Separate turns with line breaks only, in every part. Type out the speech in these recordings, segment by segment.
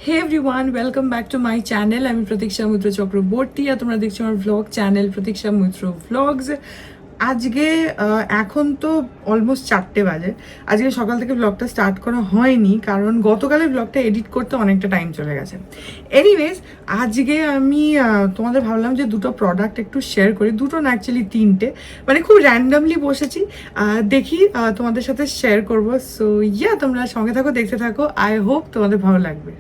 Hey everyone, welcome back to my channel. আমি প্রতীক্ষা মৈত্র চক্রবর্তী আর তোমরা দেখছো আমার ভ্লগ চ্যানেল প্রতীক্ষা মৈত্র ভ্লগস। আজকে এখন তো অলমোস্ট 4টে বাজে। আজকে সকাল থেকে ব্লগটা স্টার্ট করা হয়নি কারণ গতকালে ব্লগটা এডিট করতে অনেকটা টাইম চলে গেছে। এনিওয়েজ, আজকে আমি তোমাদের ভাবলাম যে দুটো প্রোডাক্ট একটু শেয়ার করি। দুটো না, অ্যাকচুয়ালি 3টে, মানে খুব র্যান্ডামলি বসেছি, দেখি তোমাদের সাথে শেয়ার করবো। সো ইয়া, তোমরা সঙ্গে থাকো, দেখতে থাকো। আই হোপ তোমাদের ভালো লাগবে।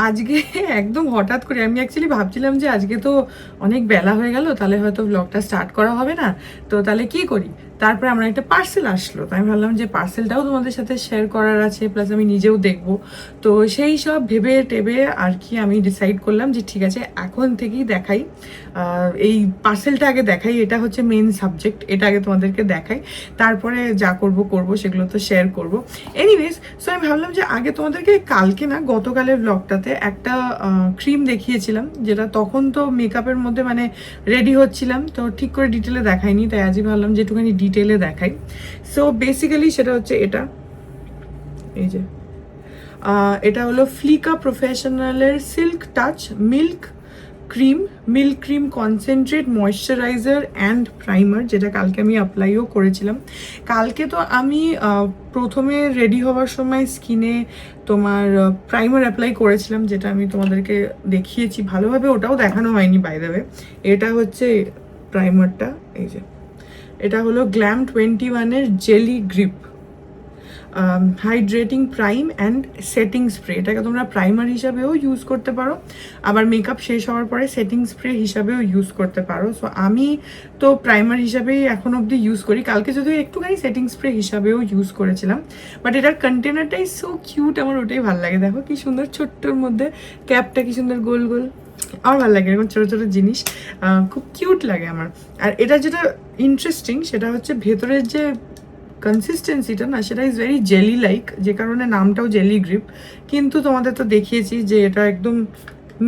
আজকে একদম হঠাৎ করে আমি অ্যাকচুয়ালি ভাবছিলাম যে আজকে তো অনেক বেলা হয়ে গেল, তাহলে হয়তো ব্লগটা স্টার্ট করা হবে না, তো তাহলে কি করি। তারপরে আমার একটা পার্সেল আসলো, তো আমি ভাবলাম যে পার্সেলটাও তোমাদের সাথে শেয়ার করার আছে, প্লাস আমি নিজেও দেখবো। তো সেই সব ভেবে টেবে আর কি আমি ডিসাইড করলাম যে ঠিক আছে, এখন থেকেই দেখাই, এই পার্সেলটা আগে দেখাই, এটা হচ্ছে মেন সাবজেক্ট, এটা আগে তোমাদেরকে দেখাই, তারপরে যা করব সেগুলো তো শেয়ার করব। এনিওয়েজ, সো আমি ভাবলাম যে আগে তোমাদেরকে কালকে না, গতকালের ব্লগটাতে একটা ক্রিম দেখিয়েছিলাম, যেটা তখন তো মেকআপের মধ্যে মানে রেডি হচ্ছিলাম, তো ঠিক করে ডিটেলে দেখাইনি, তাই আজই ভাবলাম যে একটুখানি ডিটেলে দেখাই। সো বেসিক্যালি সেটা হচ্ছে এটা, এই যে এটা হলো ফ্লিকা প্রফেশনালের silk touch milk cream concentrate moisturiser and primer, যেটা কালকে আমি অ্যাপ্লাইও করেছিলাম। কালকে তো আমি প্রথমে রেডি হওয়ার সময় স্কিনে তোমার প্রাইমার অ্যাপ্লাই করেছিলাম, যেটা আমি তোমাদেরকে দেখিয়েছি ভালোভাবে, ওটাও দেখানো হয়নি বাই দ্য ওয়ে। এটা হচ্ছে প্রাইমারটা, এই যে এটা হলো গ্ল্যাম 21-এর jelly grip hydrating prime and setting spray. এটাকে তোমরা প্রাইমার হিসাবেও ইউজ করতে পারো, আবার মেকআপ শেষ হওয়ার পরে সেটিং স্প্রে হিসাবেও ইউজ করতে পারো। সো আমি তো প্রাইমার হিসাবেই এখন অবধি ইউজ করি, কালকে যদিও একটুখানি সেটিং স্প্রে হিসাবেও ইউজ করেছিলাম। বাট এটার কন্টেনারটাই সো কিউট, আমার ওটাই ভালো লাগে। দেখো কি সুন্দর, ছোট্টর মধ্যে ক্যাপটা কি সুন্দর গোল গোল, আমার ভালো লাগে এরকম ছোটো ছোটো জিনিস, খুব কিউট লাগে আমার। আর এটা যেটা ইন্টারেস্টিং সেটা হচ্ছে ভেতরের যে কনসিস্টেন্সিটা না, সেটা ইজ ভেরি জেলি লাইক, যে কারণে নামটাও জেলি গ্রিপ। কিন্তু তোমাদের তো দেখিয়েছি যে এটা একদম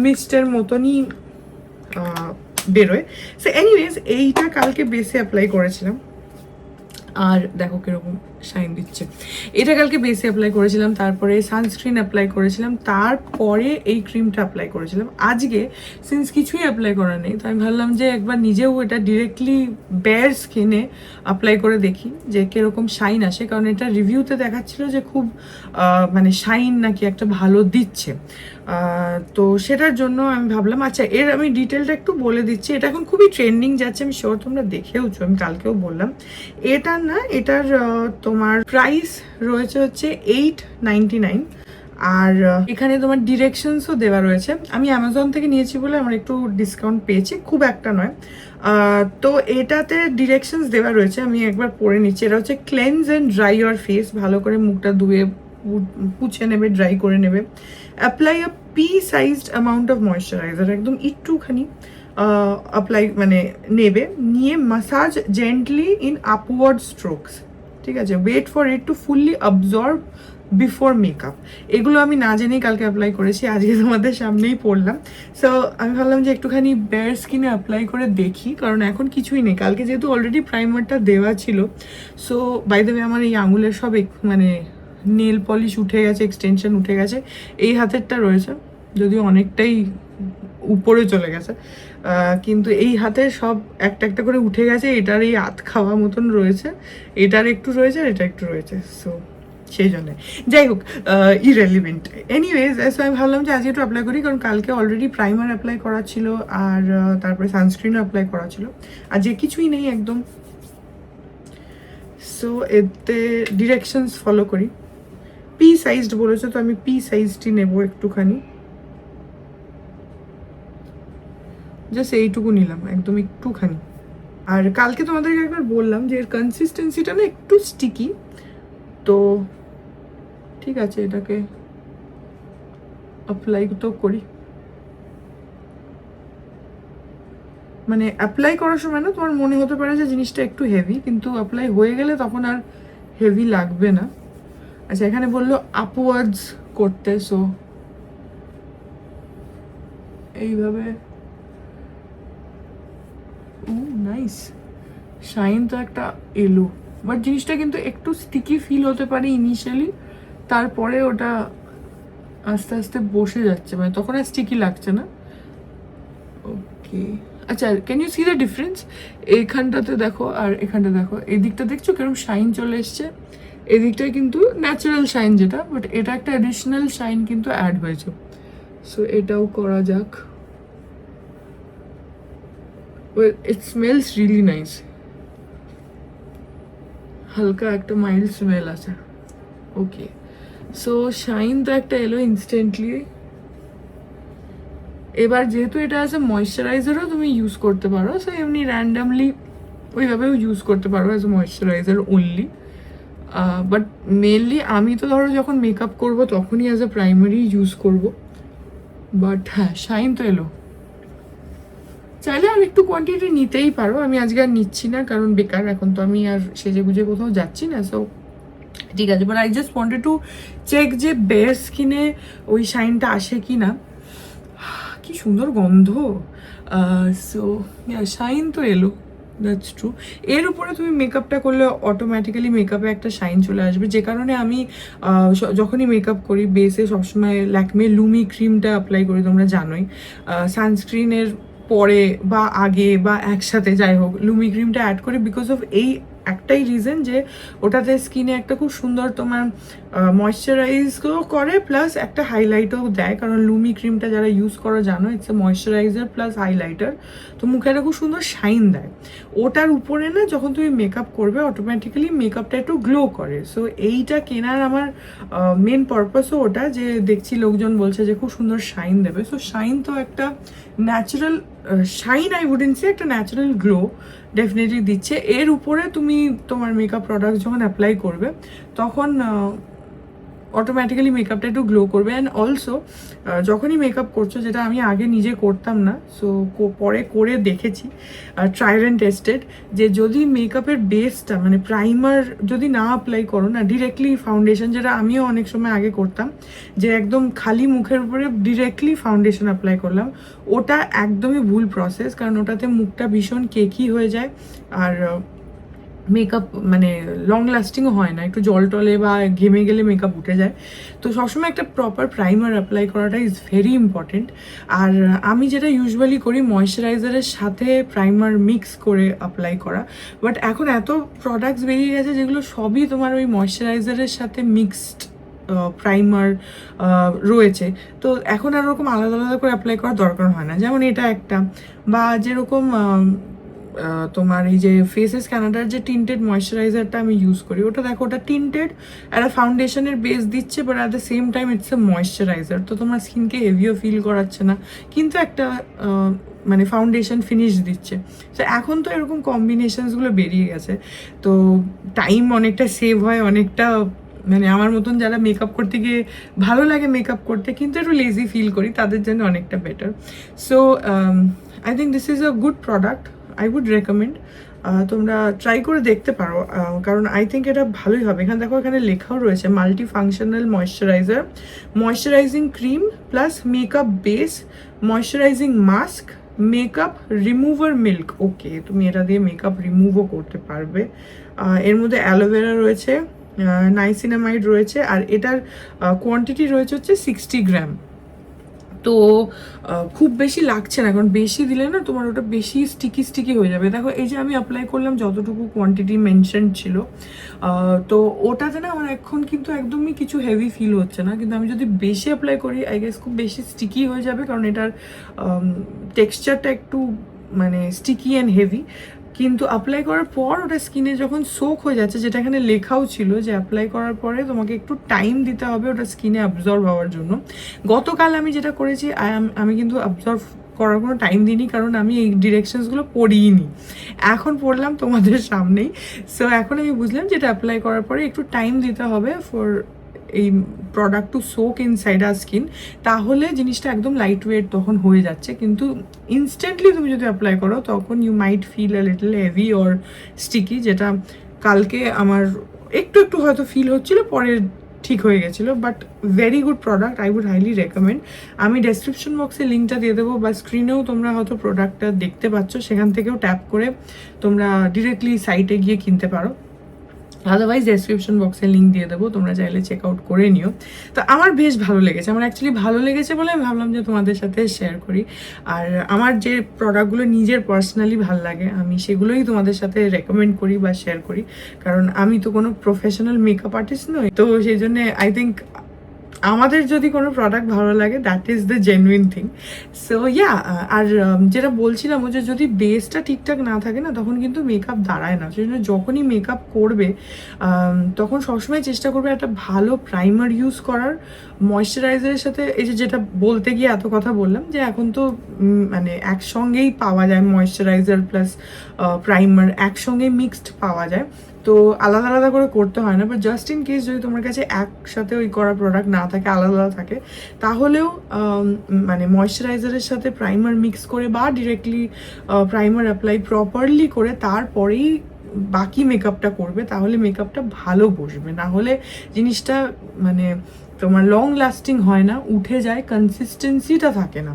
মিস্টের মতনই বেরোয়। সো এনিওয়েজ, এইটা কালকে বেসে অ্যাপ্লাই করেছিলাম, আর দেখো কিরকম শাইন দিচ্ছে। এটা কালকে বেসে অ্যাপ্লাই করেছিলাম, তারপরে সানস্ক্রিন অ্যাপ্লাই করেছিলাম, তারপরে এই ক্রিমটা অ্যাপ্লাই করেছিলাম। আজকে সিন্স কিছুই অ্যাপ্লাই করা নেই, তো আমি ভাবলাম যে একবার নিজেও এটা ডিরেক্টলি বেয়ার স্কিনে অ্যাপ্লাই করে দেখি যে কীরকম শাইন আসে, কারণ এটা রিভিউতে দেখাচ্ছিল যে খুব মানে শাইন নাকি একটা ভালো দিচ্ছে। তো সেটার জন্য আমি ভাবলাম আচ্ছা, এর আমি ডিটেলটা একটু বলে দিচ্ছি। এটা এখন খুবই ট্রেন্ডিং যাচ্ছে, আমি শিওর তোমরা দেখেওছো, আমি কালকেও বললাম। এটা না, এটার তোমার প্রাইস রয়েছে হচ্ছে 899, আর এখানে তোমার ডিরেকশনসও দেওয়া রয়েছে। আমি অ্যামাজন থেকে নিয়েছি বলে আমার একটু ডিসকাউন্ট পেয়েছি, খুব একটা নয়। তো এটাতে ডিরেকশনস দেওয়া রয়েছে, আমি একবার পড়ে নিচ্ছি। এটা হচ্ছে cleanse and dry your face, ভালো করে মুখটা ধুয়ে পুছে নেবে, ড্রাই করে নেবে। Apply a pea sized amount of moisturiser, একদম একটুখানি অ্যাপ্লাই মানে নেবে, নিয়ে massage gently in upward strokes, ঠিক আছে। Wait for it to fully absorb before makeup. এগুলো আমি না জেনেই কালকে অ্যাপ্লাই করেছি, আজকে তোমাদের সামনেই পড়লাম। সো আমি ভাবলাম যে একটুখানি বেয়ার স্কিনে অ্যাপ্লাই করে দেখি, কারণ এখন কিছুই নেই। কালকে যেহেতু অলরেডি প্রাইমারটা দেওয়া ছিল, সো বাই দ্য ওয়ে আমার এই আঙুলের সব মানে নেল পলিশ উঠে গেছে, এক্সটেনশন উঠে গেছে। এই হাতেরটা রয়েছে, যদিও অনেকটাই উপরে চলে গেছে, কিন্তু এই হাতের সব একটা একটা করে উঠে গেছে। এটার এই আধ খাওয়া মতন রয়েছে, এটার একটু রয়েছে, আর এটা একটু রয়েছে। সো সেই জন্য, যাই হোক, ইরেলিভেন্ট। এনিওয়েজ, সো আমি ভাবলাম যে আজকে একটু অ্যাপ্লাই করি, কারণ কালকে অলরেডি প্রাইমার অ্যাপ্লাই করা ছিল, আর তারপরে সানস্ক্রিনও অ্যাপ্লাই করা ছিল, আর যে কিছুই নেই একদম। সো এতে ডিরেকশনস ফলো করি। পি সাইজড বলেছে, তো আমি পি সাইজটি নেবো একটুখানি, জাস্ট এইটুকু নিলাম, একদম একটুখানি। আর কালকে তোমাদেরকে একবার বললাম যে এর কনসিস্টেন্সিটা না একটু স্টিকি, তো ঠিক আছে, এটাকে অ্যাপ্লাই তো করি। মানে অ্যাপ্লাই করার সময় না তোমার মনে হতে পারে যে জিনিসটা একটু হেভি, কিন্তু অ্যাপ্লাই হয়ে গেলে তখন আর হেভি লাগবে না। আচ্ছা, এখানে বললো আপওয়ার্ডস করতে, সো এইভাবে, ও নাইস, শাইন তো একটা এলো, বাট জিনিসটা কিন্তু একটু স্টিকি ফিল হতে পারে ইনিশিয়ালি, তারপরে ওটা আস্তে আস্তে বসে যাচ্ছে, মানে তখন আর স্টিকি লাগছে না। ওকে, আচ্ছা, can you see the difference? এইখানটাতে দেখো আর এখানটা দেখো, এই দিকটা দেখছো কিরকম শাইন চলে এসছে, এদিকটায় কিন্তু ন্যাচারাল শাইন যেটা, বাট এটা একটা অ্যাডিশনাল শাইন কিন্তু অ্যাড হয়েছে। সো এটাও করা যাক। Well, it smells really nice, হালকা একটা মাইল্ড স্মেল আছে। ওকে, সো শাইন তো একটা এলো ইনস্ট্যান্টলি। এবার যেহেতু এটা অ্যাজ এ ময়শ্চারাইজারও তুমি ইউজ করতে পারো, সো এমনি র্যান্ডামলি ওইভাবেও ইউজ করতে পারো as a moisturiser only, but mainly আমি তো ধরো যখন মেকআপ করবো তখনই অ্যাজ এ প্রাইমারি ইউজ করব। বাট হ্যাঁ, শাইন তো এলো, চাইলে আর একটু কোয়ান্টিটি নিতেই পারো, আমি আজকে আর নিচ্ছি না কারণ বেকার, এখন তো আমি আর সেজে গুজে কোথাও যাচ্ছি না। সো ঠিক আছে, but I just wanted to check যে বেয়ার স্কিনে ওই শাইনটা আসে কি না। কি সুন্দর গন্ধ। সো শাইন তো এলো, দ্যাটস ট্রু। এর উপরে তুমি মেকআপটা করলে অটোমেটিক্যালি মেকআপে একটা শাইন চলে আসবে, যে কারণে আমি যখনই মেকআপ করি বেসে সবসময় ল্যাকমে লুমি ক্রিমটা অ্যাপ্লাই করি, তোমরা জানোই। সানস্ক্রিনের পরে বা আগে বা একসাথে যাই হোক লুমি ক্রিমটা অ্যাড করি, বিকজ অফ এই একটাই রিজন যে ওটাতে স্কিনে একটা খুব সুন্দর তোমার ময়শ্চারাইজও করে প্লাস একটা হাইলাইটও দেয়, কারণ লুমি ক্রিমটা যারা ইউজ করো জানো it's a moisturiser plus highlighter, তো মুখে একটা খুব সুন্দর শাইন দেয়। ওটার উপরে না যখন তুমি মেকআপ করবে অটোমেটিক্যালি মেকআপটা একটু গ্লো করে। সো এইটা কেনার আমার মেন পারপাসও ওটা, যে দেখছি লোকজন বলছে যে খুব সুন্দর শাইন দেবে। সো শাইন তো একটা ন্যাচারাল শাইন, আই উডেন্ট সে, একটা ন্যাচারাল গ্লো ডেফিনেটলি দিচ্ছে। এর উপরে তুমি তোমার মেকআপ প্রোডাক্ট যখন অ্যাপ্লাই করবে তখন অটোমেটিক্যালি মেকআপটা একটু গ্লো করবে। অ্যান্ড অলসো যখনই মেকআপ করছো, যেটা আমি আগে নিজে করতাম না, সো পরে করে দেখেছি ট্রায়াল অ্যান্ড টেস্টেড, যে যদি মেকআপের বেসটা মানে প্রাইমার যদি না অ্যাপ্লাই করো না, ডিরেক্টলি ফাউন্ডেশন, যেটা আমিও অনেক সময় আগে করতাম, যে একদম খালি মুখের উপরে ডিরেক্টলি ফাউন্ডেশন অ্যাপ্লাই করলাম, ওটা একদমই ভুল প্রসেস, কারণ ওটাতে মুখটা ভীষণ কেকি হয়ে যায় আর মেকআপ মানে লং লাস্টিংও হয় না, একটু জল টলে বা ঘেমে গেলে মেকআপ উঠে যায়। তো সবসময় একটা প্রপার প্রাইমার অ্যাপ্লাই করাটা ইজ ভেরি ইম্পর্টেন্ট। আর আমি যেটা ইউজুয়ালি করি ময়শ্চারাইজারের সাথে প্রাইমার মিক্স করে অ্যাপ্লাই করা, বাট এখন এত প্রোডাক্টস বেরিয়ে গেছে যেগুলো সবই তোমার ওই ময়শ্চারাইজারের সাথে মিক্সড প্রাইমার রয়েছে, তো এখন আর ওরকম আলাদা আলাদা করে অ্যাপ্লাই করার দরকার হয় না। যেমন এটা একটা, বা যেরকম তোমার এই যে ফেসেস কানাডার যে টিন্টেড ময়শ্চারাইজারটা আমি ইউজ করি, ওটা দেখো ওটা টিন্টেড একটা ফাউন্ডেশনের বেস দিচ্ছে, but at the same time it's a moisturiser, তো তোমার স্কিনকে হেভিও ফিল করাচ্ছে না, কিন্তু একটা মানে ফাউন্ডেশন ফিনিশ দিচ্ছে। তো এখন তো এরকম কম্বিনেশনসগুলো বেরিয়ে গেছে, তো টাইম অনেকটা সেভ হয়, অনেকটা মানে আমার মতন যারা মেকআপ করতে গিয়ে ভালো লাগে মেকআপ করতে কিন্তু একটু লেজি ফিল করি, তাদের জন্য অনেকটা better. So I think this is a good product, I would recommend. তোমরা ট্রাই করে দেখতে পারো, কারণ আই থিঙ্ক এটা ভালোই হবে। এখানে দেখো, এখানে লেখাও রয়েছে multi functional moisturiser, moisturising cream plus makeup base, moisturising mask, makeup remover milk. Okay, তুমি এটা দিয়ে মেকআপ রিমুভও করতে পারবে। এর মধ্যে অ্যালোভেরা রয়েছে, নাইসিনামাইড রয়েছে, আর এটার কোয়ান্টিটি রয়েছে হচ্ছে 60 গ্রাম। তো খুব বেশি লাগছে না, কারণ বেশি দিলে না তোমার ওটা বেশি স্টিকি হয়ে যাবে। দেখো এই যে আমি অ্যাপ্লাই করলাম যতটুকু কোয়ান্টিটি মেনশন ছিল, তো ওটাতে না আমার এখন কিন্তু একদমই কিছু হেভি ফিল হচ্ছে না, কিন্তু আমি যদি বেশি অ্যাপ্লাই করি আই গেস খুব বেশি স্টিকি হয়ে যাবে, কারণ এটার টেক্সচারটা একটু মানে স্টিকি অ্যান্ড হেভি। কিন্তু অ্যাপ্লাই করার পর ওটা স্কিনে যখন সোক হয়ে যাচ্ছে, যেটা এখানে লেখাও ছিল যে অ্যাপ্লাই করার পরে তোমাকে একটু টাইম দিতে হবে ওটা স্কিনে অ্যাবজর্ব হওয়ার জন্য। গতকাল আমি যেটা করেছি, আমি কিন্তু অ্যাবজর্ব করার কোনো টাইম দিইনি, কারণ আমি এই ডিরেকশনসগুলো পড়িনি, এখন পড়লাম তোমাদের সামনেই। সো এখন আমি বুঝলাম যে এটা অ্যাপ্লাই করার পরে একটু টাইম দিতে হবে ফর এই product to soak inside R skin, তাহলে জিনিসটা একদম লাইট ওয়েট তখন হয়ে যাচ্ছে। কিন্তু ইনস্ট্যান্টলি তুমি যদি অ্যাপ্লাই করো তখন you might feel a little heavy or sticky, যেটা কালকে আমার একটু একটু হয়তো ফিল হচ্ছিল, পরের ঠিক হয়ে গেছিলো। But very good product, I would highly recommend. আমি ডেসক্রিপশন বক্সে লিঙ্কটা দিয়ে দেবো, বা স্ক্রিনেও তোমরা হয়তো প্রোডাক্টটা দেখতে পাচ্ছ, সেখান থেকেও ট্যাপ করে তোমরা ডিরেক্টলি সাইটে গিয়ে কিনতে পারো। আদারওয়াইজ ডেসক্রিপশন বক্সে লিঙ্ক দিয়ে দেবো, তোমরা চাইলে চেক আউট করে নিও। তো আমার বেশ ভালো লেগেছে, আমার অ্যাকচুয়ালি ভালো লেগেছে বলে আমি ভাবলাম যে তোমাদের সাথে শেয়ার করি। আর আমার যে প্রোডাক্টগুলো নিজের পার্সোনালি ভালো লাগে আমি সেগুলোই তোমাদের সাথে রেকমেন্ড করি বা শেয়ার করি, কারণ আমি তো কোনো প্রফেশনাল মেকআপ আর্টিস্ট নই। তো সেই জন্য আই থিঙ্ক আমাদের যদি কোনো প্রোডাক্ট ভালো লাগে that is the genuine thing. So yeah, আর যেটা বলছিলাম যে যদি বেসটা ঠিকঠাক না থাকে না তখন কিন্তু মেকআপ দাঁড়ায় না। সেই জন্য যখনই মেকআপ করবে তখন সবসময় চেষ্টা করবে একটা ভালো প্রাইমার ইউজ করার, ময়শ্চারাইজারের সাথে। এই যে যেটা বলতে গিয়ে এত কথা বললাম যে এখন তো মানে একসঙ্গেই পাওয়া যায়, ময়শ্চারাইজার প্লাস প্রাইমার একসঙ্গেই মিক্সড পাওয়া যায়, তো আলাদা আলাদা করে করতে হয় না। বাট জাস্ট ইন কেস যদি তোমার কাছে একসাথে ওই করা প্রোডাক্ট না থাকে, আলাদা আলাদা থাকে, তাহলেও মানে ময়শ্চারাইজারের সাথে প্রাইমার মিক্স করে বা ডিরেক্টলি প্রাইমার অ্যাপ্লাই প্রপারলি করে তারপরেই বাকি মেকআপটা করবে, তাহলে মেকআপটা ভালো বসবে। না হলে জিনিসটা মানে তোমার লং লাস্টিং হয় না, উঠে যায়, কনসিস্টেন্সিটা থাকে না।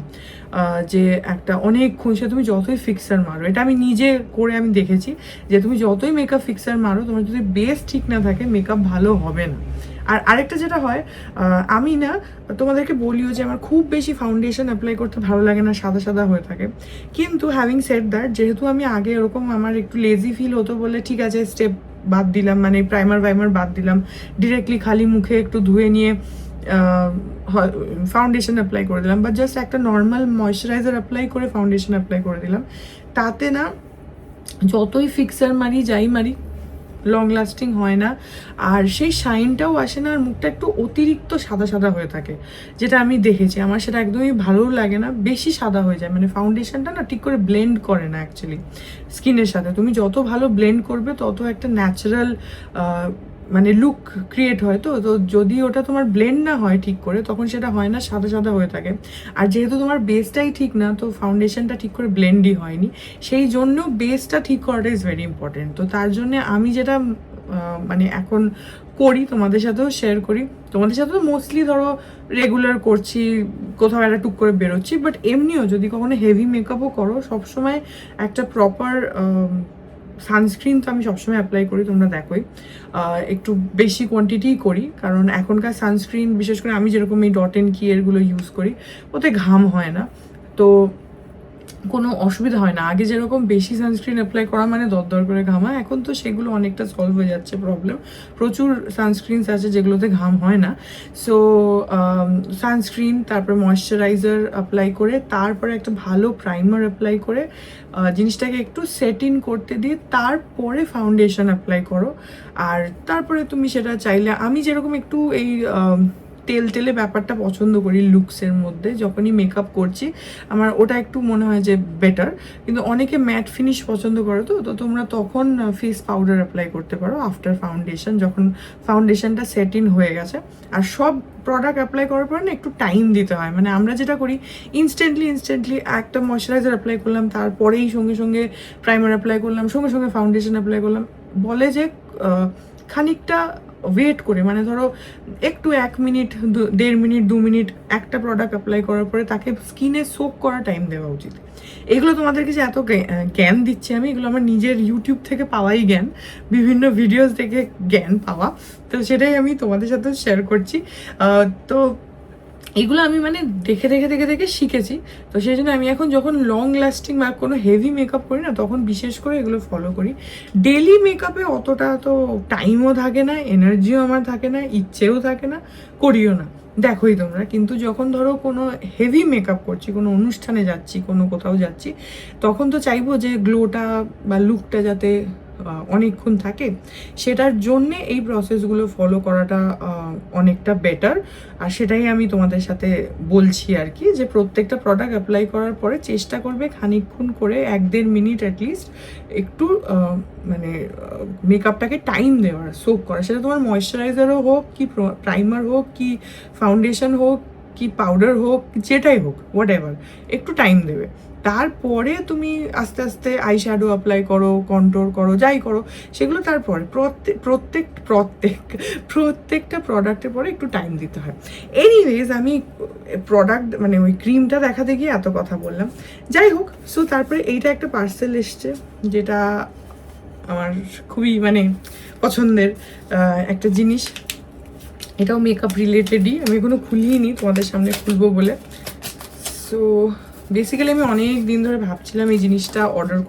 যে একটা অনেকক্ষণ সে তুমি যতই ফিক্সার মারো, এটা আমি নিজে করে আমি দেখেছি যে তুমি যতই মেকআপ ফিক্সার মারো, তোমার যদি বেস ঠিক না থাকে মেকআপ ভালো হবে না। আর আরেকটা যেটা হয়, আমি না তোমাদেরকে বলিও যে আমার খুব বেশি ফাউন্ডেশন অ্যাপ্লাই করতে ভালো লাগে না, সাদা সাদা হয়ে থাকে। কিন্তু হ্যাভিং সেড দ্যাট, যেহেতু আমি আগে এরকম আমার একটু লেজি ফিল হতো বলে ঠিক আছে স্টেপ বাদ দিলাম, মানে প্রাইমার ভাইমার বাদ দিলাম, ডিরেক্টলি খালি মুখে একটু ধুয়ে নিয়ে ফাউন্ডেশন অ্যাপ্লাই করে দিলাম, বা জাস্ট একটা নর্মাল ময়শ্চারাইজার অ্যাপ্লাই করে ফাউন্ডেশন অ্যাপ্লাই করে দিলাম। তাতে না যতই ফিক্সার মারি যাই মারি লং লাস্টিং হয় না, আর সেই শাইনটাও আসে না, আর মুখটা একটু অতিরিক্ত সাদা সাদা হয়ে থাকে, যেটা আমি দেখেছি। আমার সেটা একদমই ভালো লাগে না, বেশি সাদা হয়ে যায়, মানে ফাউন্ডেশনটা না ঠিক করে ব্লেন্ড করে না অ্যাকচুয়ালি স্কিনের সাথে। তুমি যত ভালো ব্লেন্ড করবে তত একটা ন্যাচারাল মানে লুক ক্রিয়েট হয়। তো তো যদি ওটা তোমার ব্লেন্ড না হয় ঠিক করে, তখন সেটা হয় না, সাদা সাদা হয়ে থাকে। আর যেহেতু তোমার বেসটাই ঠিক না, তো ফাউন্ডেশনটা ঠিক করে ব্লেন্ডই হয়নি, সেই জন্য বেসটা ঠিক করাটা ইজ ভেরি ইম্পর্টেন্ট। তো তার জন্য আমি যেটা মানে এখন করি তোমাদের সাথেও শেয়ার করি, তোমাদের সাথে তো মোস্টলি ধরো রেগুলার করছি, কোথাও একটা টুক করে বেরোচ্ছি, বাট এমনিও যদি কখনো হেভি মেকআপও করো, সবসময় একটা প্রপার সানস্ক্রিন তো আমি সবসময় অ্যাপ্লাই করি, তোমরা দেখোই একটু বেশি কোয়ান্টিটিই করি, কারণ এখনকার সানস্ক্রিন বিশেষ করে আমি যেরকম এই ডট এন্ড কি এরগুলো ইউজ করি, ওতে ঘাম হয় না, তো কোনো অসুবিধা হয় না। আগে যেরকম বেশি সানস্ক্রিন অ্যাপ্লাই করা মানে দরদর করে ঘামা, এখন তো সেগুলো অনেকটা সলভ হয়ে যাচ্ছে প্রবলেম। প্রচুর সানস্ক্রিনস আছে যেগুলোতে ঘাম হয় না। সো সানস্ক্রিন, তারপরে ময়শ্চারাইজার অ্যাপ্লাই করে, তারপরে একটা ভালো প্রাইমার অ্যাপ্লাই করে জিনিসটাকে একটু সেট ইন করতে দিয়ে তারপরে ফাউন্ডেশন অ্যাপ্লাই করো। আর তারপরে তুমি সেটা চাইলে, আমি যেরকম একটু এই তেল তেলে ব্যাপারটা পছন্দ করি লুকসের মধ্যে, যখনই মেকআপ করছি আমার ওটা একটু মনে হয় যে বেটার। কিন্তু অনেকে ম্যাট ফিনিশ পছন্দ করে, তো তো তোমরা তখন ফেস পাউডার অ্যাপ্লাই করতে পারো আফটার ফাউন্ডেশন, যখন ফাউন্ডেশনটা সেট ইন হয়ে গেছে। আর সব প্রোডাক্ট অ্যাপ্লাই করার পর না একটু টাইম দিতে হয়, মানে আমরা যেটা করি ইনস্ট্যান্টলি একটা ময়শ্চারাইজার অ্যাপ্লাই করলাম, তারপরেই সঙ্গে সঙ্গে প্রাইমার অ্যাপ্লাই করলাম, সঙ্গে সঙ্গে ফাউন্ডেশন অ্যাপ্লাই করলাম। বলে যে খানিকটা ওয়েট করে, মানে ধরো একটু 1 মিনিট 1.5 মিনিট 2 মিনিট একটা প্রোডাক্ট অ্যাপ্লাই করার পরে তাকে স্কিনে সোক করা টাইম দেওয়া উচিত। এগুলো তোমাদেরকে যে এত জ্ঞান দিচ্ছি আমি, এগুলো আমার নিজের ইউটিউব থেকে পাওয়াই জ্ঞান, বিভিন্ন ভিডিওস থেকে জ্ঞান পাওয়া, তো সেটাই আমি তোমাদের সাথে শেয়ার করছি। তো এগুলো আমি মানে দেখে দেখে দেখে দেখে শিখেছি। তো সেই জন্য আমি এখন যখন লং লাস্টিং বা কোনো হেভি মেকআপ করি না, তখন বিশেষ করে এগুলো ফলো করি। ডেলি মেকআপে অতটা তো টাইমও থাকে না, এনার্জিও আমার থাকে না, ইচ্ছেও থাকে না, করিও না, দেখোই তোমরা। কিন্তু যখন ধরো কোনো হেভি মেকআপ করছি, কোনো অনুষ্ঠানে যাচ্ছি, কোনো কোথাও যাচ্ছি, তখন তো চাইবো যে গ্লোটা বা লুকটা যাতে অনেকক্ষণ থাকে, সেটার জন্যে এই প্রসেসগুলো ফলো করাটা অনেকটা বেটার। আর সেটাই আমি তোমাদের সাথে বলছি আর কি, যে প্রত্যেকটা প্রোডাক্ট অ্যাপ্লাই করার পরে চেষ্টা করবে খানিকক্ষণ করে 1-1.5 মিনিট অ্যাটলিস্ট একটু মানে মেকআপটাকে টাইম দেওয়ার, সোক করা। সেটা তোমার ময়শ্চারাইজারও হোক, কি প্রাইমার হোক, কি ফাউন্ডেশন হোক, কি পাউডার হোক, যেটাই হোক, হোয়াট এভার, একটু টাইম দেবে। তারপরে তুমি আস্তে আস্তে আই শ্যাডো অ্যাপ্লাই করো, কন্ট্রোল করো, যাই করো সেগুলো তারপরে প্রত্যেকটা প্রোডাক্টের পরে একটু টাইম দিতে হয়। এনিওয়েজ, আমি প্রোডাক্ট মানে ওই ক্রিমটা দেখাতে গিয়ে এত কথা বললাম। যাই হোক, সো তারপরে এইটা একটা পার্সেল এসছে, যেটা আমার খুবই মানে পছন্দের একটা জিনিস। এটাও মেকআপ রিলেটেডই, আমি এখনো খুলিনি, তোমাদের সামনে খুলবো বলে। সো বেসিক্যালি আমি অনেক দিন ধরে ভাবছিলাম এই জিনিসটা অর্ডার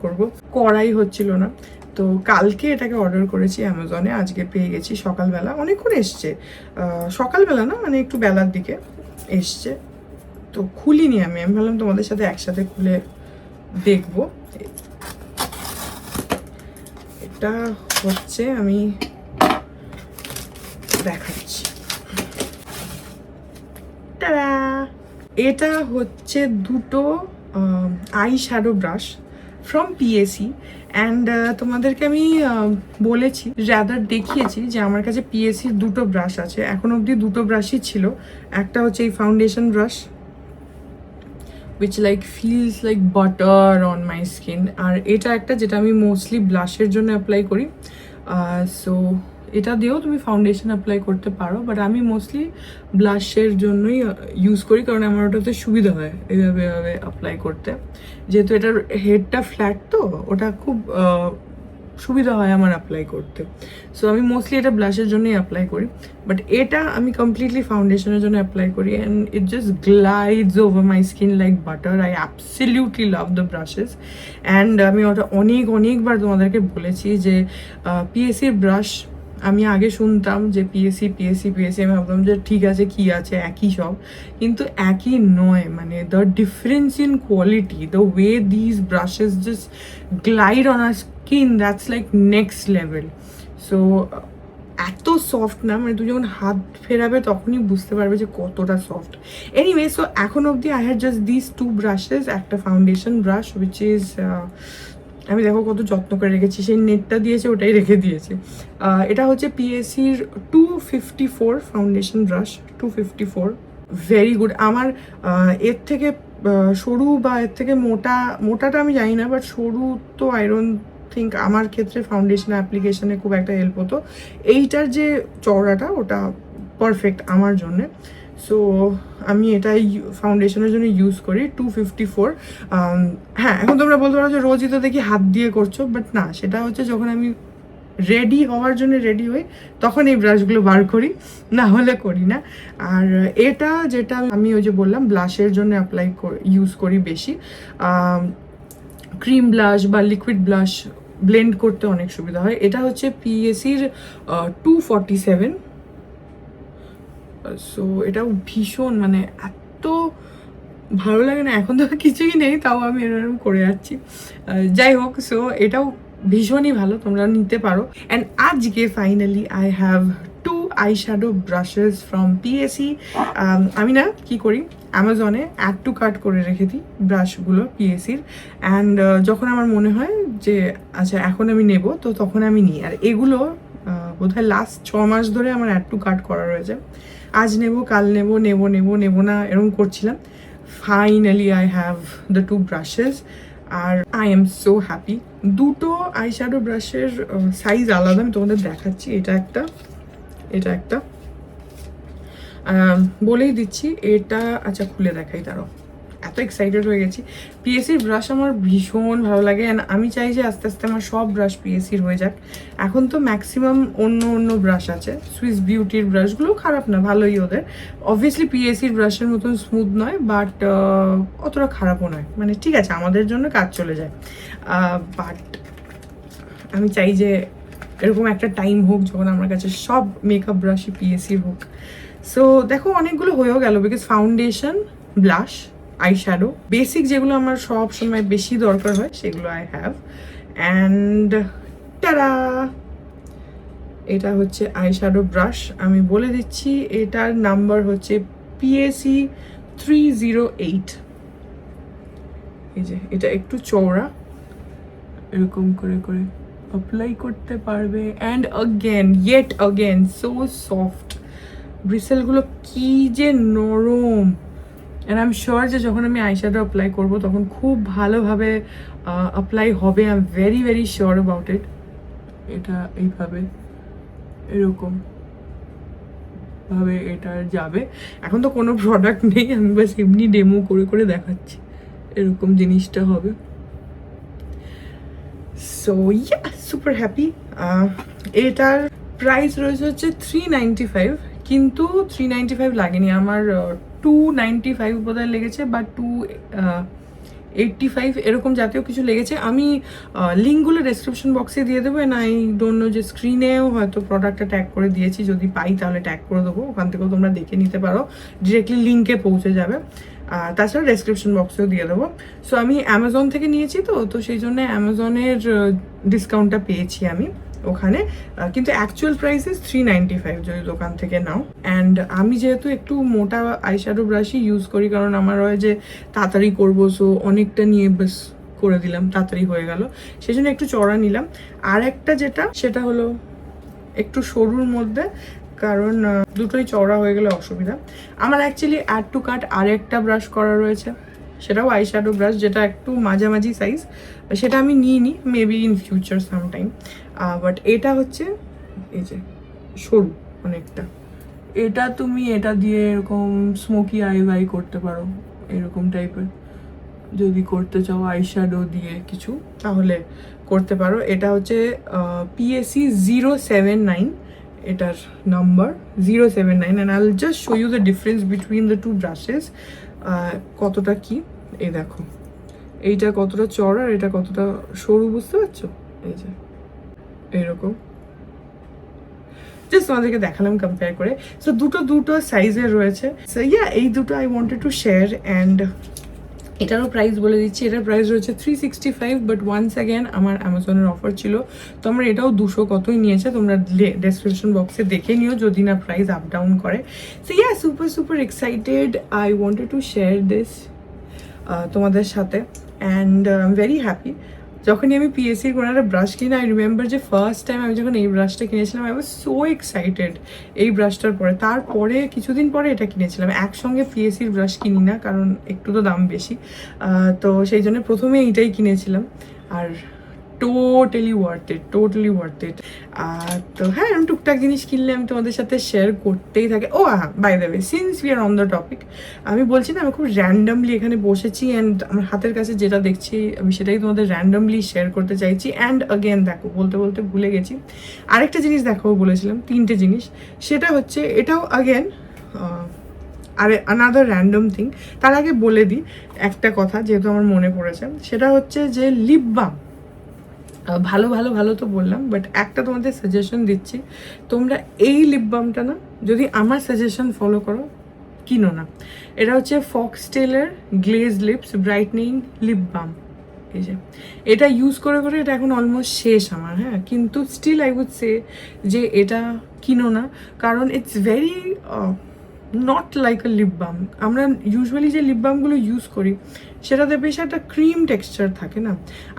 করব, করাই হচ্ছিল না। তো কালকে এটাকে অর্ডার করেছি অ্যামাজনে, আজকে পেয়ে গেছি সকালবেলা, অনেকক্ষণ এসছে, সকালবেলা না মানে একটু বেলার দিকে এসছে। তো খুলিনি আমি ভাবলাম তোমাদের সাথে একসাথে খুলে দেখবো। এটা হচ্ছে, আমি দেখাচ্ছি, এটা হচ্ছে দুটো eye shadow brush from PAC. And তোমাদেরকে আমি বলেছি, রাদার দেখিয়েছি যে আমার কাছে পিএসির দুটো ব্রাশ আছে, এখন অবধি দুটো ব্রাশই ছিল। একটা হচ্ছে এই foundation brush, which like feels like butter on my skin, আর এটা একটা যেটা আমি মোস্টলি ব্লাশের জন্য অ্যাপ্লাই করি। সো এটা দিয়েও তুমি ফাউন্ডেশন অ্যাপ্লাই করতে পারো, বাট আমি মোস্টলি ব্লাশের জন্যই ইউজ করি, কারণ আমার ওটাতে সুবিধা হয় এইভাবে এভাবে অ্যাপ্লাই করতে, যেহেতু এটার হেডটা ফ্ল্যাট, তো ওটা খুব সুবিধা হয় আমার অ্যাপ্লাই করতে। সো আমি মোস্টলি এটা ব্লাশের জন্যই অ্যাপ্লাই করি, বাট এটা আমি কমপ্লিটলি ফাউন্ডেশনের জন্য অ্যাপ্লাই করি, and it just glides over my skin like butter. I absolutely love the brushes. And আমি ওটা অনেকবার তোমাদেরকে বলেছি যে পিএসির ব্রাশ, আমি আগে শুনতাম যে পিএসি, আমি ভাবতাম যে ঠিক আছে, কি আছে, একই সব, কিন্তু একই নয়। মানে the difference in quality, the way this brushes just glide on our skin, that's like next level. So এত সফট না, মানে তুমি যখন হাত ফেরাবে তখনই বুঝতে পারবে যে কতটা সফট। এনিওয়ে, সো এখন অবধি I had just this two brushes, একটা ফাউন্ডেশন ব্রাশ উইচ ইজ, আমি দেখো কত যত্ন করে রেখেছি, সেই নেটটা দিয়েছে ওটাই রেখে দিয়েছে। এটা হচ্ছে পিএসির 254 ফাউন্ডেশন ব্রাশ, 254, ভেরি গুড। আমার এর থেকে সরু বা এর থেকে মোটাটা আমি জানি না, বাট সরু তো আই ডোন্ট থিঙ্ক আমার ক্ষেত্রে ফাউন্ডেশন অ্যাপ্লিকেশনে খুব একটা হেল্প হতো। এইটার যে চওড়াটা, ওটা পারফেক্ট আমার জন্যে। সো আমি এটাই ফাউন্ডেশনের জন্য ইউজ করি, 254। হ্যাঁ, এখন তোমরা বলতে পারো যে রোজই তো দেখি হাত দিয়ে করছো, বাট না, সেটা হচ্ছে যখন আমি রেডি হওয়ার জন্য রেডি হই তখন এই ব্রাশগুলো বার করি, না হলে করি না। আর এটা যেটা আমি ওই যে বললাম ব্লাশের জন্য ইউজ করি বেশি, ক্রিম ব্লাশ বা লিকুইড ব্লাশ ব্লেন্ড করতে অনেক সুবিধা হয়। এটা হচ্ছে পিএসির 247। সো এটাও ভীষণ, মানে এত ভালো লাগে না, এখন তো কিছুই নেই তাও আমি এরকম করে যাচ্ছি। যাই হোক, সো এটাও ভীষণই ভালো, তোমরা নিতে পারো। অ্যান্ড আজকে finally I have to eye shadow brushes from PAC. আমি না কি করি, অ্যামাজনে অ্যাড টু কার্ট করে রেখে দিই ব্রাশগুলো পিএসির, অ্যান্ড যখন আমার মনে হয় যে আচ্ছা এখন আমি নেব, তো তখন আমি নিই। আর এগুলো বোধহয় লাস্ট 6 মাস ধরে আমার অ্যাড টু কার্ট করা রয়েছে। আজ নেব, কাল নেব না, এরকম করছিলাম। Finally I have the two brushes, আর আই এম সো হ্যাপি। দুটো আই শ্যাডো ব্রাশের সাইজ আলাদা, আমি তোমাদের দেখাচ্ছি। এটা একটা বলেই দিচ্ছি, এটা আচ্ছা খুলে দেখাই, তারও এত এক্সাইটেড হয়ে গেছি। পিএসির ব্রাশ আমার ভীষণ ভালো লাগে, অ্যান্ড আমি চাই যে আস্তে আস্তে আমার সব ব্রাশ পিএসির হয়ে যাক। এখন তো ম্যাক্সিমাম অন্য ব্রাশ আছে, সুইস বিউটির ব্রাশগুলো খারাপ না, ভালোই ওদের। অবভিয়াসলি পিএসির ব্রাশের মতন স্মুথ নয়, বাট অতটা খারাপও নয়, মানে ঠিক আছে, আমাদের জন্য কাজ চলে যায়। বাট আমি চাই যে এরকম একটা টাইম হোক যখন আমার কাছে সব মেকআপ ব্রাশই পিএসির হোক। সো দেখো অনেকগুলো হয়েও গেল, because foundation, blush, eye shadow, basic যেগুলো আমার সব সময় বেশি দরকার হয় সেগুলো আই হ্যাভ। অ্যান্ড টারা, এটা হচ্ছে আই শ্যাডো ব্রাশ। আমি বলে দিচ্ছি এটার নাম্বার হচ্ছে পিএসি 308। এই যে এটা একটু চওড়া, এরকম করে অ্যাপ্লাই করতে পারবে। And yet again so soft, ব্রিসেলগুলো কি যে নরম। অ্যান্ড আই এম শিওর যে যখন আমি আইশ্যাডো অ্যাপ্লাই করবো তখন খুব ভালোভাবে অ্যাপ্লাই হবে। I am very very sure about it. এটা এইভাবে এরকম ভাবে এটা যাবে। এখন তো কোনো প্রোডাক্ট নেই, আমি বাস এমনি ডেমো করে করে দেখাচ্ছি। এরকম জিনিসটা হবে। So yeah, super happy. এটার প্রাইস রয়েছে হচ্ছে 395, কিন্তু 395 লাগেনি আমার, 295 বোধহয় লেগেছে বা 285 এরকম জাতীয় কিছু লেগেছে। আমি লিঙ্কগুলো ডেসক্রিপশন বক্সে দিয়ে দেবো। না আই ডোন্ট নো যে স্ক্রিনেও হয়তো প্রোডাক্টটা ট্যাগ করে দিয়েছি, যদি পাই তাহলে ট্যাগ করে দেবো, ওখান থেকেও তোমরা দেখে নিতে পারো, ডিরেক্টলি লিঙ্কে পৌঁছে যাবে। তাছাড়া ডেসক্রিপশন বক্সেও দিয়ে দেবো। সো আমি অ্যামাজন থেকে নিয়েছি, তো সেই জন্য অ্যামাজনের ডিসকাউন্টটা পেয়েছি আমি ওখানে, কিন্তু অ্যাকচুয়াল প্রাইস ইস 395 যদি দোকান থেকে নাও। অ্যান্ড আমি যেহেতু একটু মোটা আইশ্যাডো ব্রাশই ইউজ করি, কারণ আমার হয় যে তাড়াতাড়ি করবো, সো অনেকটা নিয়ে বেশ করে দিলাম, তাড়াতাড়ি হয়ে গেল, সেই জন্য একটু চড়া নিলাম। আর একটা যেটা, সেটা হলো একটু সরুর মধ্যে, কারণ দুটোই চওড়া হয়ে গেলে অসুবিধা। আমার অ্যাকচুয়ালি অ্যাড টু কার্ট আর একটা ব্রাশ করা রয়েছে, সেটাও আইশ্যাডো ব্রাশ, যেটা একটু মাঝামাঝি সাইজ, সেটা আমি নিইনি, maybe in future sometime. But এটা হচ্ছে এই যে সরু অনেকটা, এটা তুমি এটা দিয়ে এরকম স্মোকি আই করতে পারো, এরকম টাইপের যদি করতে চাও আইশ্যাডো দিয়ে কিছু, তাহলে করতে পারো। এটা হচ্ছে PSC 079, এটার number 079, and I will just show you the difference between the two brushes. কতটা কি, এই দেখো এইটা কতটা চড়া আর এটা কতটা সরু, বুঝতে পারছো? এই যে এইরকম, জাস্ট তোমাদেরকে দেখালাম কম্পেয়ার করে। সো দুটো সাইজের রয়েছে। সো ইয়া, এই দুটো I wanted to share. And এটারও প্রাইস বলে দিচ্ছি, এটার প্রাইস রয়েছে 365, বাট ওয়ান্স অ্যাগেন আমার অ্যামাজনের অফার ছিল, তো আমার এটাও 200 কতই নিয়েছে, তোমরা ডেসক্রিপশন বক্সে দেখে নিও যদি না প্রাইস আপ ডাউন করে। So yeah, super excited, I wanted to share this তোমাদের সাথে। And I am very happy. যখনই আমি পিএসসির কোনো একটা ব্রাশ কিনি, আই রিমেম্বার যে ফার্স্ট টাইম আমি যখন এই ব্রাশটা কিনেছিলাম, আই ওয়াজ সো এক্সাইটেড এই ব্রাশটার পরে। তারপরে কিছুদিন পরে এটা কিনেছিলাম। একসঙ্গে পিএসসির ব্রাশ কিনি না, কারণ একটু তো দাম বেশি, তো সেই জন্য প্রথমে এইটাই কিনেছিলাম। আর টোটালি ওয়ার্থ ইট। তো হ্যাঁ, আমি টুকটাক জিনিস কিনলে আমি তোমাদের সাথে শেয়ার করতেই থাকে। ও হ্যাঁ, by the way, since we are on the topic, আমি বলছি না আমি খুব র্যান্ডামলি এখানে বসেছি, অ্যান্ড আমার হাতের কাছে যেটা দেখছি আমি সেটাই তোমাদের র্যান্ডামলি শেয়ার করতে চাইছি। অ্যান্ড অগেন দেখো, বলতে বলতে ভুলে গেছি, আরেকটা জিনিস দেখাবো বলেছিলাম, 3টে জিনিস। সেটা হচ্ছে, এটাও অগেন আর আনাদার র্যান্ডম থিং। তার আগে বলে দিই একটা কথা, যেহেতু আমার মনে পড়েছে, সেটা হচ্ছে যে লিপ বাম। ভালো তো বললাম, বাট একটা তোমাদের সাজেশন দিচ্ছি, তোমরা এই লিপ বামটা না, যদি আমার সাজেশন ফলো করো, কিনো না। এটা হচ্ছে ফক্সটেলের glaze lips brightening lip balm. এই যে এটা ইউজ করে করে এটা এখন অলমোস্ট শেষ আমার, হ্যাঁ, কিন্তু স্টিল আই উড সে যে এটা কিনো না, কারণ it's very not like a lip balm. আমরা ইউজুয়ালি যে লিপ বামগুলো ইউজ করি সেটাতে বেশ একটা ক্রিম টেক্সচার থাকে না।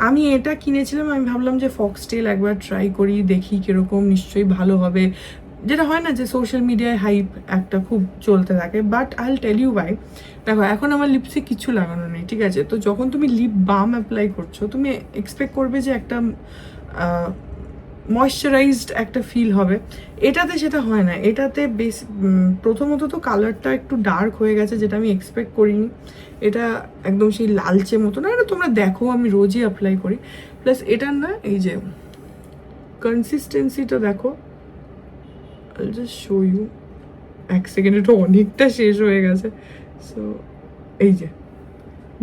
আমি এটা কিনেছিলাম, আমি ভাবলাম যে ফক্সটেল একবার ট্রাই করি, দেখি কীরকম, নিশ্চয়ই ভালো হবে, যেটা হয় না যে সোশ্যাল মিডিয়ায় হাইপ একটা খুব চলতে থাকে। But I will tell you why. দেখো, এখন আমার লিপসে কিছু লাগানো নেই, ঠিক আছে? তো যখন তুমি লিপ বাম অ্যাপ্লাই করছো, তুমি এক্সপেক্ট করবে যে একটা ময়শ্চারাইজড একটা ফিল হবে। এটাতে সেটা হয় না। এটাতে বেশ প্রথমত তো কালারটা একটু ডার্ক হয়ে গেছে, যেটা আমি এক্সপেক্ট করিনি। এটা একদম সেই লালচে মতো না, এটা তোমরা দেখো আমি রোজই অ্যাপ্লাই করি। প্লাস এটার না এই যে কনসিস্টেন্সিটা দেখো, I'll just show you, এক সেকেন্ড, এটা অনেকটা শেষ হয়ে গেছে। সো এই যে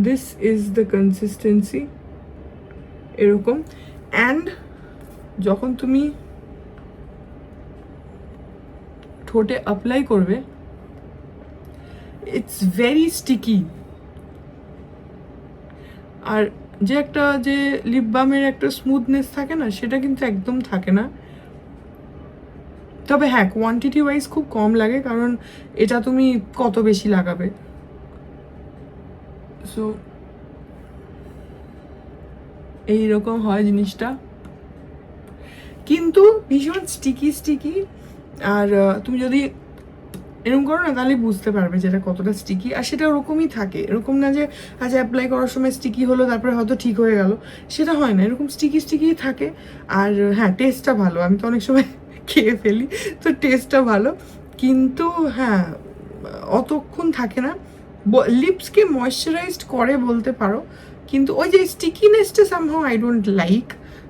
দিস ইজ দ্য কনসিস্টেন্সি, এরকম। অ্যান্ড যখন তুমি ঠোঁটে অ্যাপ্লাই করবে, ইটস ভেরি স্টিকি। আর যে একটা যে লিপ বামের একটা স্মুথনেস থাকে না, সেটা কিন্তু একদম থাকে না। তবে হ্যাঁ, কোয়ান্টিটি ওয়াইজ খুব কম লাগে, কারণ এটা তুমি কত বেশি লাগাবে। সো এইরকম হয় জিনিসটা, কিন্তু ভীষণ স্টিকি। আর তুমি যদি এরকম করো না, তাহলে বুঝতে পারবে যেটা কতটা স্টিকি। আর সেটা ওরকমই থাকে, এরকম না যে আচ্ছা অ্যাপ্লাই করার সময় স্টিকি হলো তারপরে হয়তো ঠিক হয়ে গেল, সেটা হয় না, এরকম স্টিকি স্টিকি থাকে। আর হ্যাঁ, টেস্টটা ভালো, আমি তো অনেক সময় খেয়ে ফেলি, তো টেস্টটা ভালো, কিন্তু হ্যাঁ অতক্ষণ থাকে না। লিপসকে ময়শ্চারাইজড করে বলতে পারো, কিন্তু ওই যে স্টিকিনেসটা সামহাউ আই ডোন্ট লাইক।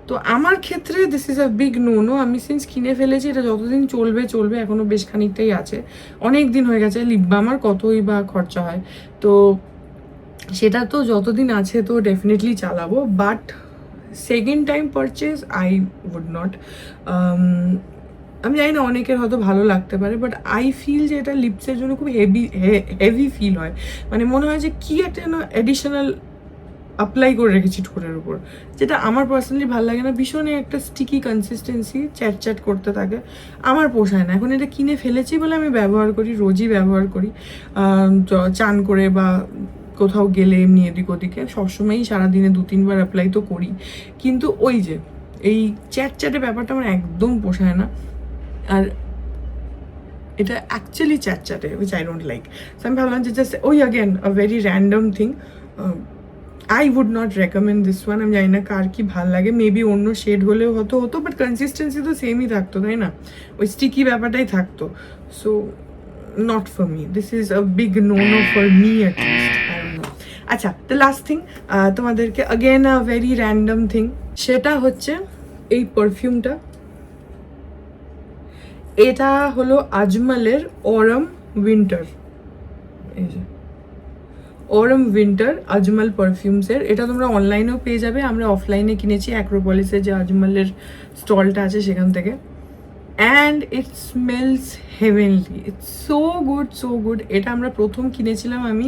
তো আমার ক্ষেত্রে this is a big no no. আমি সিন্স কিনে ফেলেছি, এটা যতদিন চলবে চলবে, এখনও বেশ খানিকটাই আছে, অনেক দিন হয়ে গেছে। লিপ বাম আর কতই বা খরচা হয়, তো সেটা তো যতদিন আছে তো ডেফিনেটলি চালাবো, but second time purchase I would not. আমি জানি না অনেকের হয়তো ভালো লাগতে পারে, বাট আই ফিল যে এটা লিপসের জন্য খুব হেভি ফিল হয়, মানে মনে হয় যে কি একটা না অ্যাডিশনাল অ্যাপ্লাই করে রেখেছি ঠোঁটের উপর, যেটা আমার পার্সোনালি ভালো লাগে না। ভীষণই একটা স্টিকি কনসিস্টেন্সি, চ্যাট চ্যাট করতে থাকে, আমার পোষায় না। এখন এটা কিনে ফেলেছি বলে আমি ব্যবহার করি, রোজই ব্যবহার করি, চান করে বা কোথাও গেলে এমনি এদিক ওদিকে সবসময়ই সারাদিনে 2-3 বার অ্যাপ্লাই তো করি, কিন্তু ওই যে এই চ্যাট চ্যাটে ব্যাপারটা আমার একদম পোষায় না। আর এটা অ্যাকচুয়ালি চ্যাট চ্যাটে, উইচ আই ডোন্ট লাইক। তো আমি ভাবলাম যে জাস্ট ওই again a very random thing, I would not recommend this one. আমি জানি না কার কি ভাল লাগে, মেবি অন্য শেড হলেও হতো, বাট কনসিস্টেন্সি তো সেমই থাকতো, তাই না? ওই স্টিকি ব্যাপারটাই থাকতো। So not for me, this is a big no no for me at least. আচ্ছা, দ্য লাস্ট থিং, তোমাদেরকে again a very random thing, সেটা হচ্ছে এই পারফিউমটা। এটা হলো আজমলের অরম উইন্টার, এই যে অরম উইন্টার আজমল পারফিউমসের। এটা তোমরা অনলাইনেও পেয়ে যাবে, আমরা অফলাইনে কিনেছি অ্যাক্রোপলিসে যে আজমলের স্টলটা আছে সেখান থেকে। And it smells heavenly, it's so good so good. এটা আমরা প্রথম কিনেছিলাম আমি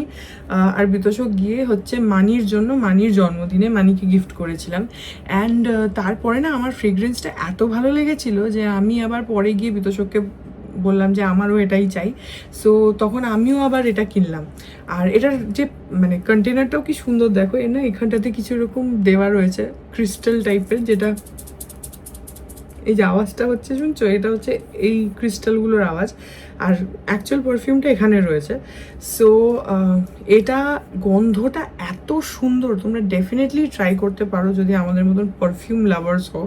আর বিতোষক গিয়ে হচ্ছে মানির জন্য, মানির জন্মদিনে মানিকে গিফট করেছিলাম। অ্যান্ড তারপরে না আমার ফ্রেগরেন্সটা এত ভালো লেগেছিল যে আমি আবার পরে গিয়ে বিতোষককে বললাম যে আমারও এটাই চাই। সো তখন আমিও আবার এটা কিনলাম। আর এটার যে মানে কন্টেনারটাও কি সুন্দর, দেখো এর না এখানটাতে কিছু এরকম দেওয়া রয়েছে ক্রিস্টাল টাইপের, যেটা এই যে আওয়াজটা হচ্ছে শুনছো, এটা হচ্ছে এই ক্রিস্টালগুলোর আওয়াজ। আর অ্যাকচুয়াল পারফিউমটা এখানে রয়েছে। সো এটা গন্ধটা এত সুন্দর, তোমরা ডেফিনেটলি ট্রাই করতে পারো যদি আমাদের মতন পারফিউম লাভার্স হও,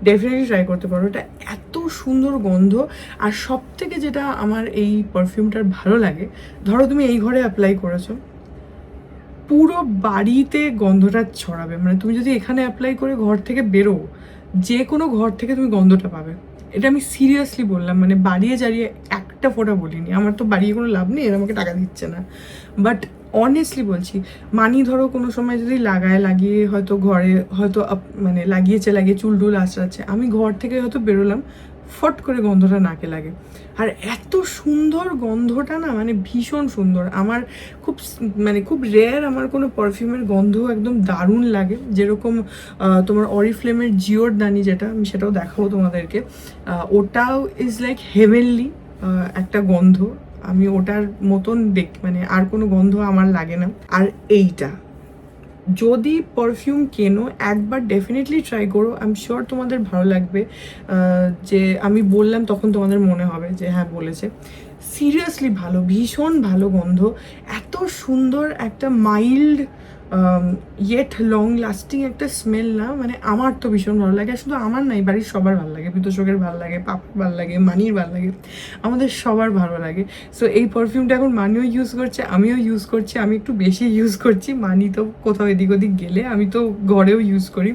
ডেফিনেটলি ট্রাই করতে পারো। এটা এত সুন্দর গন্ধ। আর সব থেকে যেটা আমার এই পারফিউমটার ভালো লাগে, ধরো তুমি এই ঘরে অ্যাপ্লাই করেছো, পুরো বাড়িতে গন্ধটা ছড়াবে। মানে তুমি যদি এখানে অ্যাপ্লাই করে ঘর থেকে বেরো, যে কোনো ঘর থেকে তুমি গন্ধটা পাবে। এটা আমি সিরিয়াসলি বললাম, মানে বাড়িয়ে জারিয়ে একটা ফোঁটা বলিনি, আমার তো বাড়িয়ে কোনো লাভ নেই, এরা আমাকে টাকা দিচ্ছে না। বাট অনেস্টলি বলছি, মানি ধরো কোনো সময় যদি লাগিয়ে হয়তো ঘরে হয়তো মানে লাগিয়ে চুল টুল আঁচড়াচ্ছে, আমি ঘর থেকে হয়তো বেরোলাম, ফট করে গন্ধটা নাকে লাগে। আর এত সুন্দর গন্ধটা না, মানে ভীষণ সুন্দর। আমার খুব মানে খুব রেয়ার আমার কোনো পারফিউমের গন্ধ একদম দারুণ লাগে, যেরকম তোমার অরিফ্লেমের জিওরদানি, যেটা আমি সেটাও দেখাবো তোমাদেরকে, ওটাও ইজ লাইক হেভেনলি একটা গন্ধ। আমি ওটার মতন মানে আর কোনো গন্ধ আমার লাগে না। আর এইটা যদি পারফিউম কেনো, একবার ডেফিনেটলি ট্রাই করো, আই এম শিওর তোমাদের ভালো লাগবে। যে আমি বললাম তখন তোমাদের মনে হবে যে হ্যাঁ বলেছে। সিরিয়াসলি ভালো, ভীষণ ভালো গন্ধ, এত সুন্দর একটা মাইল্ড ইয়েট লং লাস্টিং একটা স্মেল না, মানে আমার তো ভীষণ ভালো লাগে। শুধু আমার নাই, বাড়ির সবার ভালো লাগে, বিতোষকের ভালো লাগে, পাপার ভালো লাগে, মানির ভালো লাগে, আমাদের সবার ভালো লাগে। সো এই পারফিউমটা এখন মানিও ইউজ করছে, আমিও ইউজ করছি, আমি একটু বেশি ইউজ করছি, মানি তো কোথাও এদিক ওদিক গেলে, আমি তো ঘরেও ইউজ করি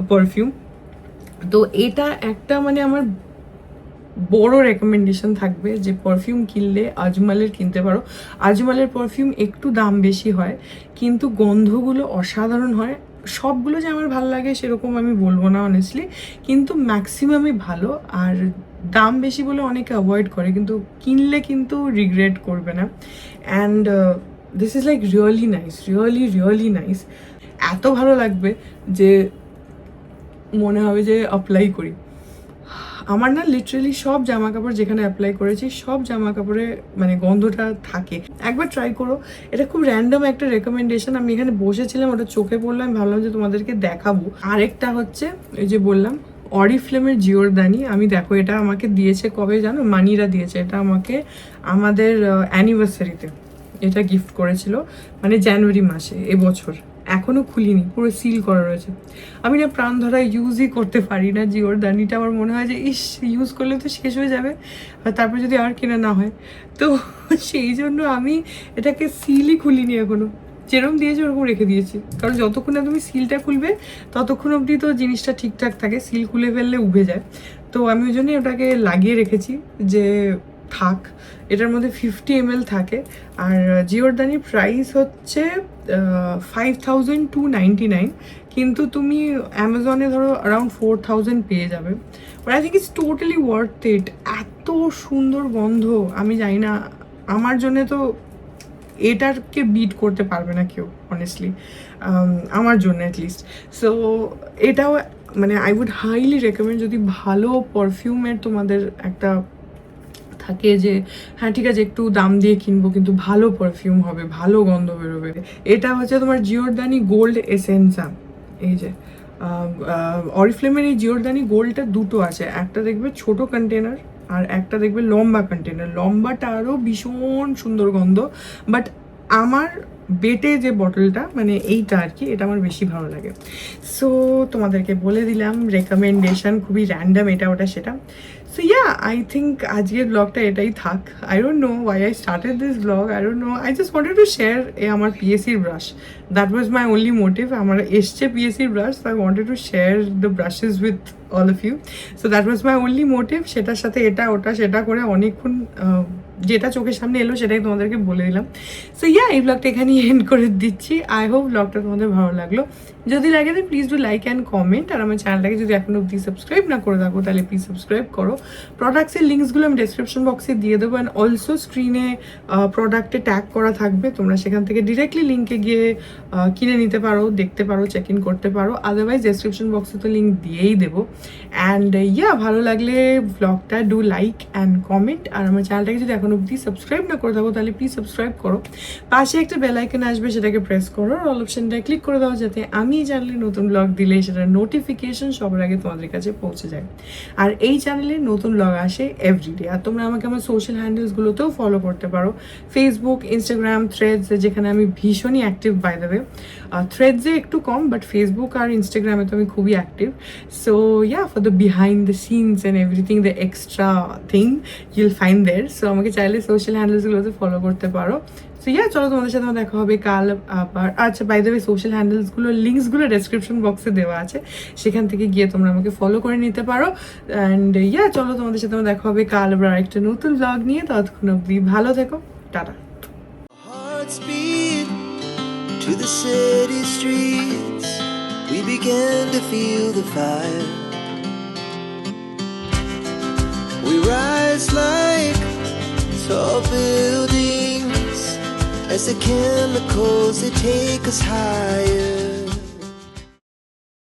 পারফিউম। তো এটা একটা মানে আমার বড় রেকমেন্ডেশন থাকবে যে পারফিউম কিনলে আজমলের কিনতে পারো। আজমলের পারফিউম একটু দাম বেশি হয়, কিন্তু গন্ধগুলো অসাধারণ হয়। সবগুলো যে আমার ভালো লাগে সেরকম আমি বলবো না অনেস্টলি, কিন্তু ম্যাক্সিমামই ভালো। আর দাম বেশি বলে অনেকে অ্যাভয়েড করে, কিন্তু কিনলে কিন্তু রিগ্রেট করবে না। And this is like really nice, really nice. এত ভালো লাগবে যে মনে হবে যে অ্যাপ্লাই করি। আমার না লিটারেলি সব জামা কাপড় যেখানে অ্যাপ্লাই করেছি, সব জামা কাপড়ে মানে গন্ধটা থাকে। একবার ট্রাই করো, এটা খুব র্যান্ডম একটা রেকমেন্ডেশন। আমি এখানে বসেছিলাম, ওটা চোখে পড়লো, আমি ভাবলাম যে তোমাদেরকে দেখাবো। আরেকটা হচ্ছে এই যে বললাম অরিফ্লেমের জিওরদানি। আমি দেখো এটা আমাকে দিয়েছে কবে জানো, মানিরা দিয়েছে এটা আমাকে আমাদের অ্যানিভার্সারিতে, এটা গিফট করেছিল মানে জানুয়ারি মাসে এবছর। এখনো খুলিনি, পুরো সিল করা রয়েছে। আমি না প্রাণ ধরা ইউজই করতে পারি না জিওরদানিটা, আমার মনে হয় যে ইস ইউজ করলে তো শেষ হয়ে যাবে, আর তারপর যদি আর কেনা না হয়, তো সেই জন্য আমি এটাকে সিলই খুলিনি এখনো, যেরকম দিয়েছে ওরকম রেখে দিয়েছি। কারণ যতক্ষণ না তুমি সিলটা খুলবে ততক্ষণ অবধি তো জিনিসটা ঠিকঠাক থাকে, সিল খুলে ফেললে উবে যায়। তো আমি ওই জন্যই ওটাকে লাগিয়ে রেখেছি যে থাক। এটার মধ্যে 50 ml থাকে, আর জিওরদানির প্রাইস হচ্ছে 5299, কিন্তু তুমি অ্যামাজনে ধরো অ্যারাউন্ড 4000 পেয়ে যাবে। But I think it's totally worth it. এত সুন্দর গন্ধ, আমি জানি না, আমার জন্য তো এটারকে বিট করতে পারবে না কেউ অনেস্টলি, আমার জন্য অ্যাটলিস্ট। সো এটাও মানে আই উড হাইলি রেকমেন্ড, যদি ভালো পারফিউমের তোমাদের একটা থাকে যে হ্যাঁ ঠিক আছে একটু দাম দিয়ে কিনবো কিন্তু ভালো পারফিউম হবে, ভালো গন্ধ বেরোবে, এটা হচ্ছে তোমার জিওরদানি গোল্ড এসেন্সা। এই যে অরিফ্লেমের এই জিওরদানি গোল্ডটা দুটো আছে, একটা দেখবে ছোট কন্টেনার আর একটা দেখবে লম্বা কন্টেনার। লম্বাটা আরও ভীষণ সুন্দর গন্ধ, বাট আমার বেটে যে বটলটা মানে এইটা আর কি, এটা আমার বেশি ভালো লাগে। সো তোমাদেরকে বলে দিলাম রেকমেন্ডেশন, খুবই র্যান্ডাম এটা ওটা সেটা। সো ইয়া আই থিঙ্ক আজকের ব্লগটা এটাই থাক। I don't know why I started this blog, I don't know, I just wanted to share আমার পিএসির brush, that was my only motive. আমার এসছে পিএসির brush, so I wanted to share the brushes with all of you. So that was my only motive. সেটার সাথে এটা ওটা সেটা করে অনেকক্ষণ যেটা চোখের সামনে এলো সেটাই তোমাদেরকে বলে দিলাম। সো ইয়া এই ব্লগটা এখানেই এন্ড করে দিচ্ছি। আই হোপ ব্লগটা তোমাদের ভালো লাগলো। যদি লাগে তো please do like and comment, আর আমার চ্যানেলটাকে যদি এখনো অব্দি সাবস্ক্রাইব না করে থাকো তাহলে প্লিজ সাবস্ক্রাইব করো। প্রোডাক্টসের লিঙ্কসগুলো আমি ডেসক্রিপশন বক্সে দিয়ে দেবো, অ্যান্ড অলসো স্ক্রিনে প্রোডাক্টে ট্যাগ করা থাকবে, তোমরা সেখান থেকে ডিরেক্টলি লিঙ্কে গিয়ে কিনে নিতে পারো, দেখতে পারো, চেক ইন করতে পারো। আদারওয়াইজ ডেসক্রিপশন বক্সে তো লিঙ্ক দিয়েই দেবো। অ্যান্ড ইয়া ভালো লাগলে ব্লগটা ডু লাইক অ্যান্ড কমেন্ট, আর আমার চ্যানেলটাকে যদি এখন অব্দি সাবস্ক্রাইব না করে থাকো তাহলে প্লিজ সাবস্ক্রাইব করো। পাশে একটা বেল আইকন আসবে, সেটাকে প্রেস করো, অল অপশনটা ক্লিক করে দাও, যাতে আমি চ্যানেলে নতুন ব্লগ দিলে সেটার নোটিফিকেশন সবার আগে তোমাদের কাছে পৌঁছে যায়। আর এই চ্যানেলে নতুন ব্লগ আসে এভরিডে। আর তোমরা আমাকে আমার সোশ্যাল হ্যান্ডেলসগুলোতেও ফলো করতে পারো, ফেসবুক, ইনস্টাগ্রাম, থ্রেডস, যেখানে আমি ভীষণই অ্যাক্টিভ বাই দ্য ওয়ে। থ্রেডসে একটু কম, বাট ফেসবুক আর ইনস্টাগ্রামে তো আমি খুবই active. So yeah for the behind the scenes and everything, the extra thing you'll find there. So আমাকে চাইলে সোশ্যাল হ্যান্ডেলসগুলোতে ফলো করতে পারো। সো ইয়া চলো তোমাদের সাথে আমার দেখা হবে কাল আবার। আচ্ছা বাই দ্য ওয়ে সোশ্যাল হ্যান্ডেলসগুলো লিঙ্কসগুলো ডেসক্রিপশন বক্সে দেওয়া আছে, সেখান থেকে গিয়ে তোমরা আমাকে ফলো করে নিতে পারো। অ্যান্ড ইয়া চলো তোমাদের সাথে আমার দেখা হবে কাল আবার আরেকটা নতুন ব্লগ নিয়ে। ততক্ষণ অবধি ভালো থেকো, tata.
To the city streets, we began to feel the fire. We rise like tall buildings as the chemicals they take us higher.